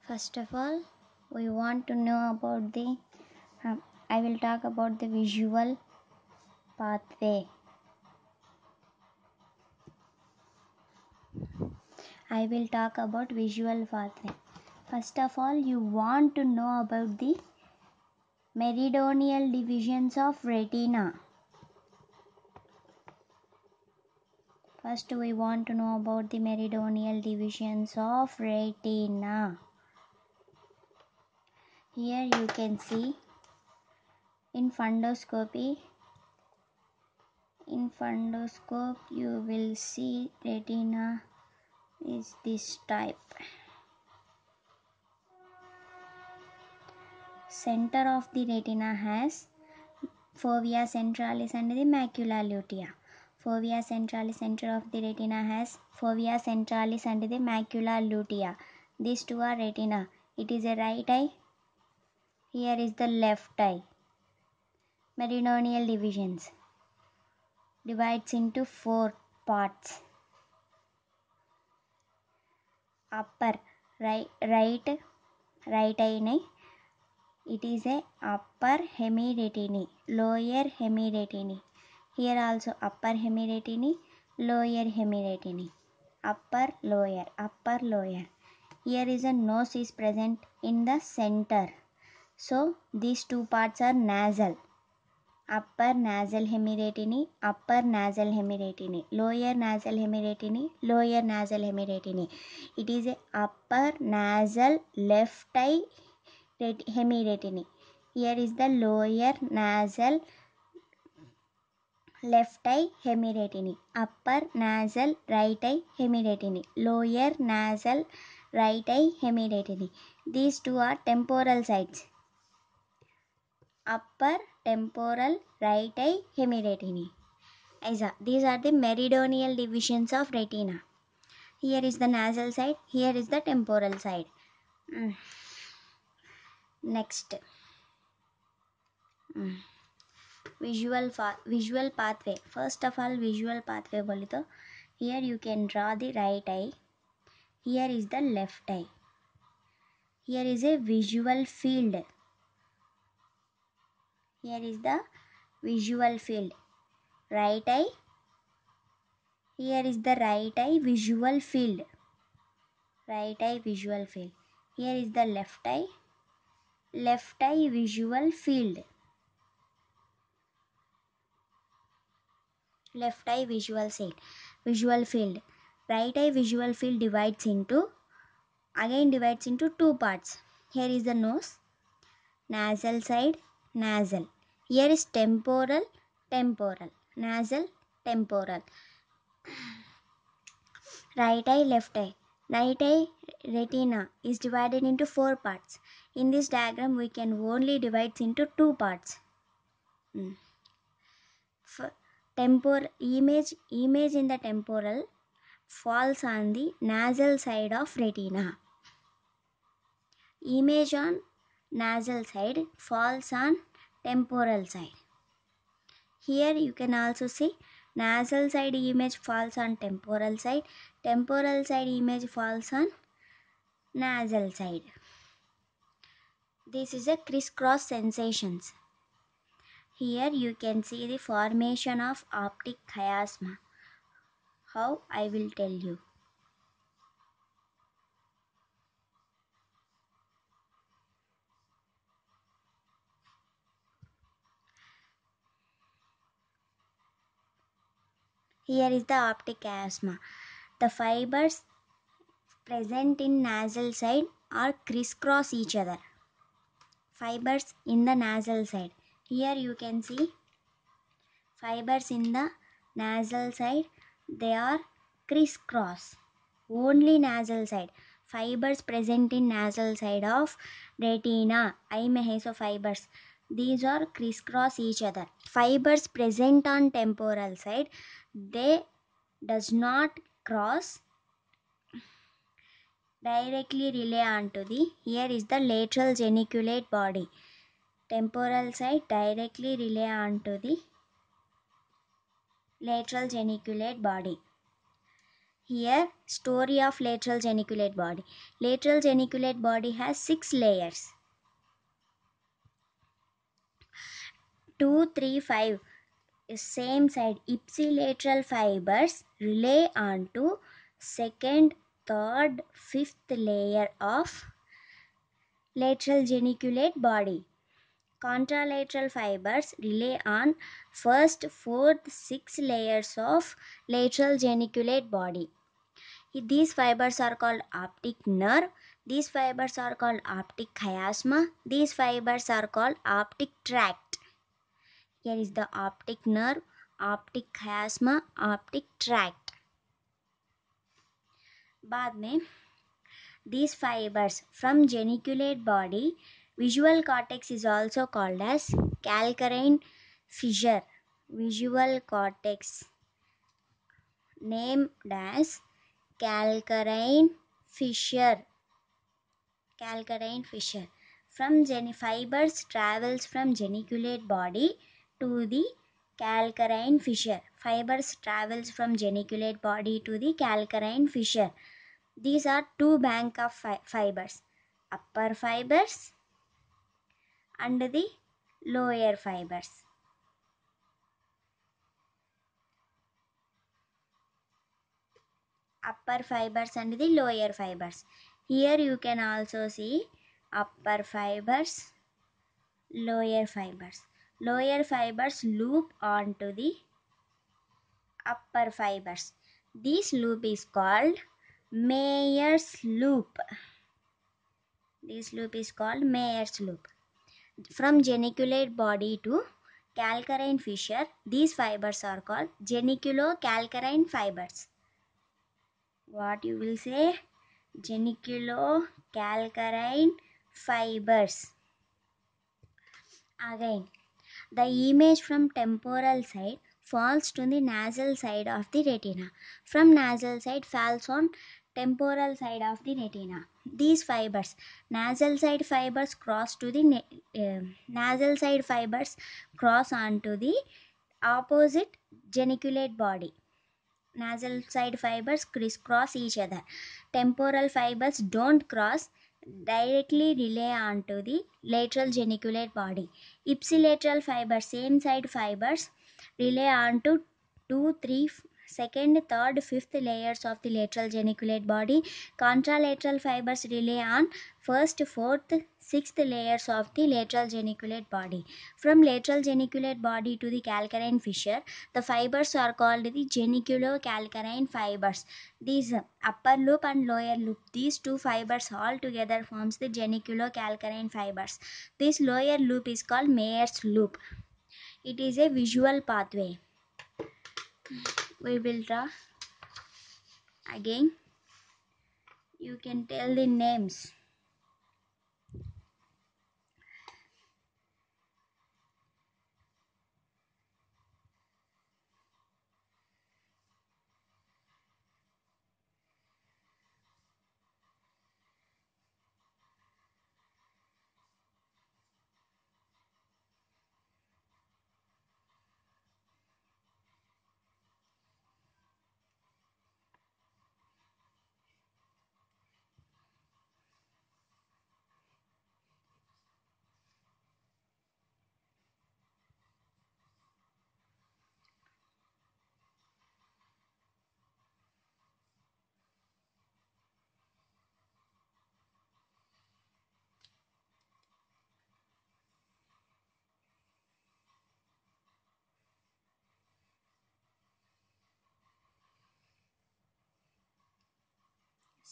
First of all, we want to know about I will talk about the visual pathway. I will talk about visual pathway. First of all, you want to know about the meridional divisions of retina. First, we want to know about the meridional divisions of retina. Here you can see in fundoscopy. In fundoscope, you will see retina is this type. Center of the retina has fovea centralis and the macula lutea. Fovea centralis, center of the retina has fovea centralis and the macula lutea. These two are retina. It is a right eye. Here is the left eye. Meridional divisions divides into 4 parts. Upper right eye, it is a upper hemiretiny, lower hemiretiny. Here also upper hemiretiny, lower hemiretiny. Upper lower. Here is a nose is present in the center. So these two parts are nasal. Upper nasal hemiretiny, upper nasal hemiretiny, lower nasal hemiretiny, lower nasal hemiretiny. It is a upper nasal left eye hemiretiny. Here is the lower nasal left eye hemiretiny. Upper nasal right eye hemiretiny. Lower nasal right eye hemiretiny. These two are temporal sides. Upper temporal right eye hemiretiny. These are the meridional divisions of retina. Here is the nasal side. Here is the temporal side. Next. Visual pathway. First of all, visual pathway boli to here you can draw the right eye. Here is the left eye. Here is a visual field. Here is the visual field. Right eye. Here is the right eye visual field. Right eye visual field. Here is the left eye. Left eye visual field. Left eye visual field. Right eye visual field divides into 2 parts. Here is the nose, nasal side, nasal. Here is temporal, nasal, temporal. Right eye, left eye. Right eye retina is divided into 4 parts. In this diagram, we can only divide into 2 parts. Image in the temporal falls on the nasal side of retina. Image on nasal side falls on temporal side. Here you can also see nasal side image falls on temporal side. Temporal side image falls on nasal side. This is a crisscross sensations. Here you can see the formation of optic chiasma. How I will tell you. Here is the optic chiasma. The fibers present in nasal side are crisscross each other. Fibers in the nasal side. Here you can see fibers in the nasal side. They are crisscross. Only nasal side. Fibers present in nasal side of retina. Eye mein hai so fibers. These are crisscross each other. Fibers present on temporal side, they does not cross directly relay onto the, here is the lateral geniculate body. Temporal side directly relay onto the lateral geniculate body. Here, story of lateral geniculate body. Lateral geniculate body has 6 layers. 2, 3, 5 same side ipsilateral fibers rely onto second, third, fifth layer of lateral geniculate body. Contralateral fibers rely on first, fourth, sixth layers of lateral geniculate body. These fibers are called optic nerve. These fibers are called optic chiasma. These fibers are called optic tract. Here is the optic nerve, optic chiasma, optic tract. बाद में these fibers from geniculate body, visual cortex is also called as calcarine fissure. Visual cortex named as calcarine fissure. Calcarine fissure. From fibers travels from geniculate body to the calcarine fissure. Fibers travels from geniculate body to the calcarine fissure. These are two bank of fibers, upper fibers and the lower fibers. Upper fibers and the lower fibers. Here you can also see upper fibers, lower fibers. Lower fibers loop onto the upper fibers. This loop is called Meyer's loop. This loop is called Meyer's loop. From geniculate body to calcarine fissure, these fibers are called geniculocalcarine fibers. What you will say? Geniculocalcarine fibers. Again, the image from temporal side falls to the nasal side of the retina. From nasal side falls on temporal side of the retina. These fibers, nasal side fibers cross to the nasal side fibers cross onto the opposite geniculate body. Nasal side fibers crisscross each other. Temporal fibers don't cross, directly rely onto the lateral geniculate body. Ipsilateral fibers, same side fibers, rely onto 2, 3, second, third, fifth layers of the lateral geniculate body. Contralateral fibers rely on first, fourth, sixth layers of the lateral geniculate body. From lateral geniculate body to the calcarine fissure, the fibers are called the geniculocalcarine fibers. These upper loop and lower loop, these two fibers all together forms the geniculocalcarine fibers. This lower loop is called Meyer's loop. It is a visual pathway. We will draw again. You can tell the names.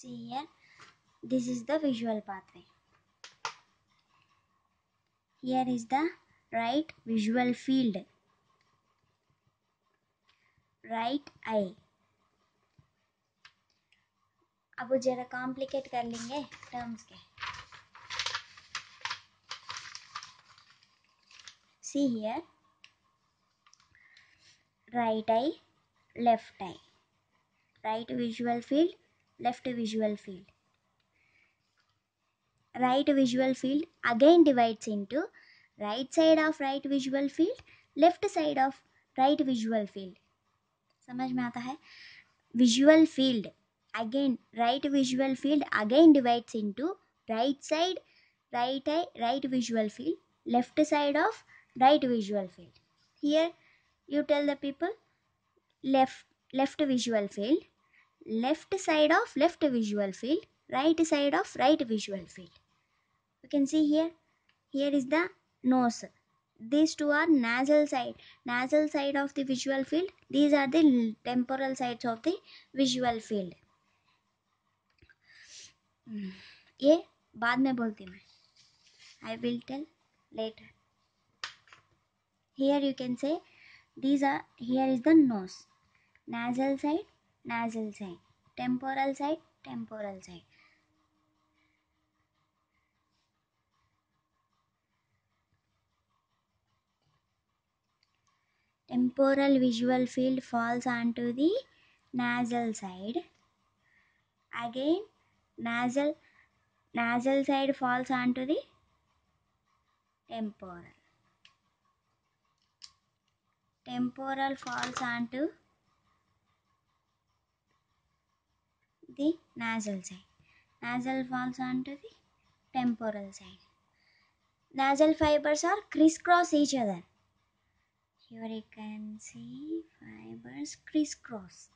See here, this is the visual pathway. Here is the right visual field, right eye. अब जरा complicate कर लेंगे terms के. See here, right eye, left eye. Right visual field, left visual field. Right visual field again divides into right side of right visual field, left side of right visual field. समझ में आता है? visual field. Again, right visual field again divides into right side, right eye, right visual field, left side of right visual field. Here you tell the people left visual field, left side of left visual field, right side of right visual field. You can see here, here is the nose. These two are nasal side of the visual field. These are the temporal sides of the visual field. ये बाद में बोलती मैं, I will tell later. Here you can say these are, here is the nose, nasal side, temporal side. Temporal visual field falls onto the nasal side. Again, nasal side falls onto the temporal. Temporal falls onto the nasal side. Nasal falls onto the temporal side. Nasal fibers are crisscross each other. Here you can see fibers crisscross.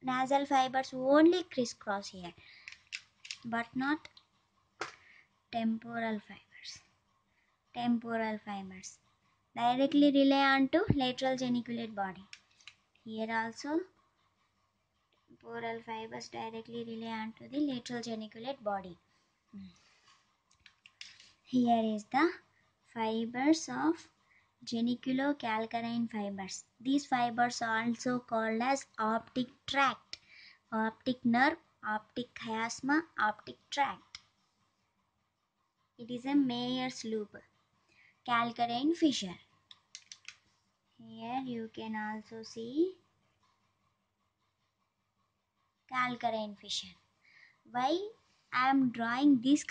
Nasal fibers only crisscross here, but not temporal fibers. Temporal fibers directly rely onto lateral geniculate body. Here also temporal fibers directly rely onto the lateral geniculate body. Here is the fibers of geniculocalcarine fibers. These fibers are also called as optic tract, optic nerve, optic chiasma, optic tract. It is a Meyer's loop. Calcarine fissure. Here you can also see calcarine fissure. Why I am drawing this